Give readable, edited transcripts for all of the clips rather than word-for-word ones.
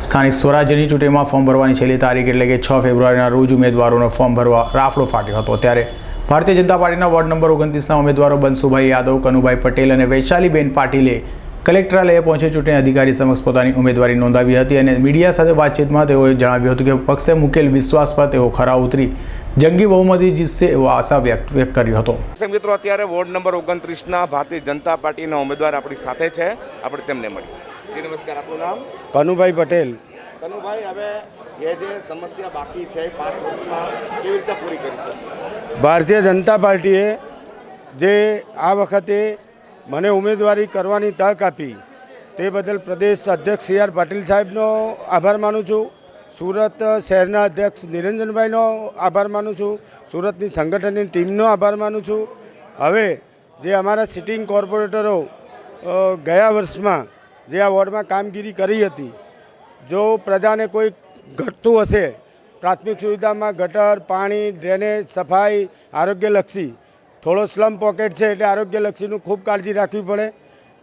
સ્થાનિક સ્વરાજ્યની ચૂંટણીમાં ફોર્મ ભરવાની છેલ્લી તારીખ એટલે કે 6 ફેબ્રુઆરીના રોજ ઉમેદવારોનો ફોર્મ ભરવા રાફડો ફાટ્યો હતો। ત્યારે ભારતીય જનતા પાર્ટીના વોર્ડ નંબર 29ના ઉમેદવારો બંસુભાઈ યાદવ, કનુભાઈ પટેલ અને વૈશાલીબેન પાટીલે કલેક્ટરાલયે પહોંચી ચૂંટણી અધિકારી સમક્ષ પોતાની ઉમેદવારી નોંધાવી હતી અને મીડિયા સાથે વાતચીતમાં તેઓએ જણાવ્યું હતું કે પક્ષે મૂકેલ વિશ્વાસ પર તેઓ ખરા ઉતરી જંગી બહુમતી જીતશે એવો આશા વ્યક્ત કર્યો હતો। મિત્રો, અત્યારે વોર્ડ નંબર 29ના ભારતીય જનતા પાર્ટીના ઉમેદવાર આપણી સાથે છે, આપણે તેમને મળીએ। નમસ્કાર, આપનું નામ? કનુભાઈ પટેલ। કનુભાઈ, હવે જે સમસ્યા બાકી છે 5 વર્ષમાં કેવી રીતે પૂરી કરી શકશે? ભારતીય જનતા પાર્ટીએ જે આ વખતે મને ઉમેદવારી કરવાની તક આપી તે બદલ પ્રદેશ અધ્યક્ષ સી આર પાટીલ સાહેબનો આભાર માનું છું। સુરત શહેરના અધ્યક્ષ નિરંજનભાઈનો આભાર માનું છું। સુરતની સંગઠનની ટીમનો આભાર માનું છું। હવે જે અમારા સિટિંગ કોર્પોરેટરો ગયા વર્ષમાં જે આ વોર્ડમાં કામગીરી કરી હતી, જો પ્રજાને કોઈ ઘટતું હશે પ્રાથમિક સુવિધામાં ગટર, પાણી, ડ્રેનેજ, સફાઈ, આરોગ્યલક્ષી થોડો સ્લમ પોકેટ છે એટલે આરોગ્યલક્ષીનું ખૂબ કાળજી રાખવી પડે।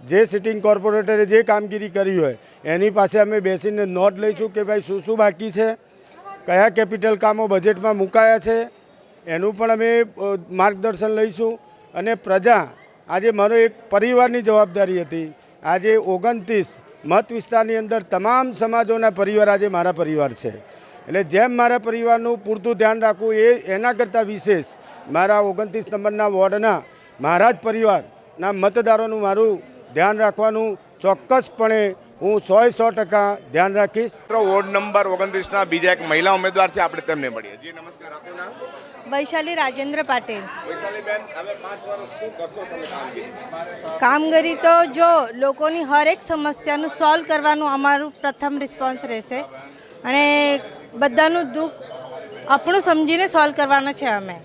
જે સિટિંગ કોર્પોરેટરે જે કામગીરી કરી હોય એની પાસે અમે બેસીને નોટ લઈશું કે ભાઈ શું શું બાકી છે, કયા કેપિટલ કામો બજેટમાં મુકાયા છે, એનું પણ અમે માર્ગદર્શન લઈશું। અને પ્રજા, આજે મારો એક પરિવારની જવાબદારી હતી। આજે 29 મત વિસ્તારની અંદર તમામ સમાજોના પરિવાર આજે મારા પરિવાર છે, એટલે જેમ મારા પરિવારનું પૂરતું ધ્યાન રાખવું એના કરતાં વિશેષ મારા 29 નંબરના વોર્ડના મારા જ પરિવારના મતદારોનું મારું ધ્યાન રાખવાનું ચોક્કસપણે હું 100% ધ્યાન રાખીશ। વોર્ડ નંબર 29ના બીજા એક મહિલા ઉમેદવાર છે, આપણે તેમને મળીએ। જી નમસ્કાર, આપનું નામ? વૈશાલી રાજેન્દ્ર પાટીલ। વૈશાલીબેન, હવે 5 વર્ષ શું કરશો તમે કામગીરી? તો જો લોકોની હરેક સમસ્યાનું સોલ્વ કરવાનું અમારું પ્રથમ રિસ્પોન્સ રહેશે અને બધાનું દુઃખ આપણું સમજીને સોલ્વ કરવાનું છે અમે।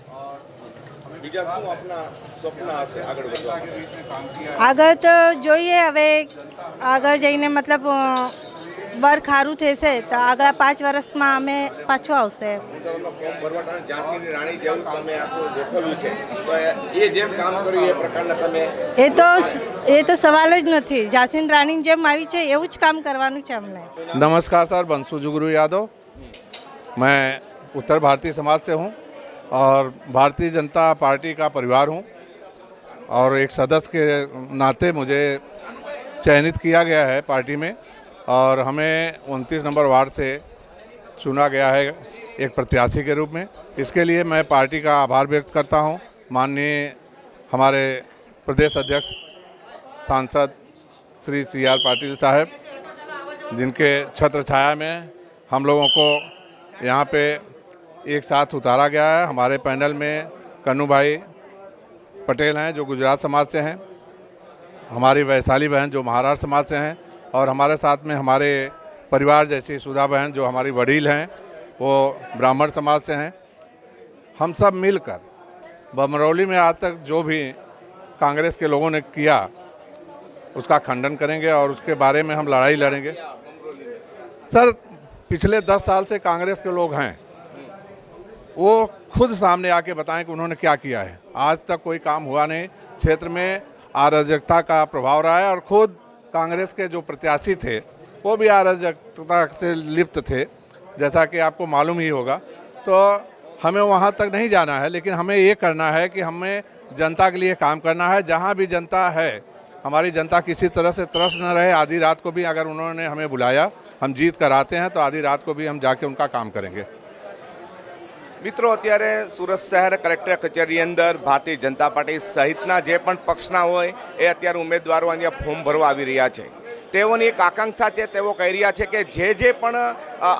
બીજા શું આપના સ્વપ્ન હશે આગળ વધવા માટે? આગળ તો જોઈએ, હવે આગળ જઈને મતલબ વર્ક સારું થશે તો આગળ 5 વર્ષમાં અમે પાછું આવશે। ફોર્મ ભરવા ઝાંસીની રાણી જેવું તમે આખું ગોઠવ્યું છે, તો એ જેમ કામ કર્યું એ પ્રકારના તમે એ તો સવાલ જ નથી। ઝાંસીની રાણી જેમ આવી છે એવું જ કામ કરવાનું છે અમને। नमस्कार सर, बंसु जुगरू यादव। मैं उत्तर भारतीय समाज से हूँ और भारतीय जनता पार्टी का परिवार हूँ और एक सदस्य के नाते मुझे चयनित किया गया है पार्टी में और हमें 29 नंबर वार्ड से चुना गया है एक प्रत्याशी के रूप में। इसके लिए मैं पार्टी का आभार व्यक्त करता हूँ। माननीय हमारे प्रदेश अध्यक्ष सांसद श्री सी आर पाटिल साहब, जिनके छत्र छाया में हम लोगों को यहाँ पे एक साथ उतारा गया है। हमारे पैनल में कन्नूभाई पटेल हैं जो गुजरात समाज से हैं, हमारी वैशाली बहन जो महाराष्ट्र समाज से हैं और हमारे साथ में हमारे परिवार जैसी सुधा बहन जो हमारी वडील हैं वो ब्राह्मण समाज से हैं। हम सब मिलकर बमरौली में आज तक जो भी कांग्रेस के लोगों ने किया उसका खंडन करेंगे और उसके बारे में हम लड़ाई लड़ेंगे। सर, पिछले 10 साल से कांग्रेस के लोग हैं, वो खुद सामने आके बताएं कि उन्होंने क्या किया है। आज तक कोई काम हुआ नहीं। क्षेत्र में अराजकता का प्रभाव रहा है और खुद कांग्रेस के जो प्रत्याशी थे वो भी अराजकता से लिप्त थे, जैसा कि आपको मालूम ही होगा। तो हमें वहाँ तक नहीं जाना है, लेकिन हमें ये करना है कि हमें जनता के लिए काम करना है। जहाँ भी जनता है, हमारी जनता किसी तरह से त्रस्त न रहे। आधी रात को भी अगर उन्होंने हमें बुलाया, हम जीत कर आते हैं, तो आधी रात को भी हम जाके उनका काम करेंगे। મિત્રો, અત્યારે સુરત શહેર કલેક્ટર કચેરી અંદર ભારતીય જનતા પાર્ટી સહિતના જે પણ પક્ષના હોય એ અત્યારે ઉમેદવારો અહીંયા ફોર્મ ભરવા આવી રહ્યા છે। તેઓની એક આકાંક્ષા છે, તેઓ કહી રહ્યા છે કે જે પણ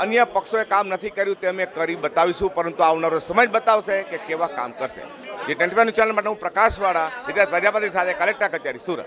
અન્ય પક્ષોએ કામ નથી કર્યું તે અમે કરી બતાવીશું, પરંતુ આવનારો સમય બતાવશે કે કેવા કામ કરશે। જે 25 ચેનલ માટે હું પ્રકાશવાળા વિદ્યાર્થી પ્રજાપતિ સાથે કલેક્ટર કચેરી સુરત।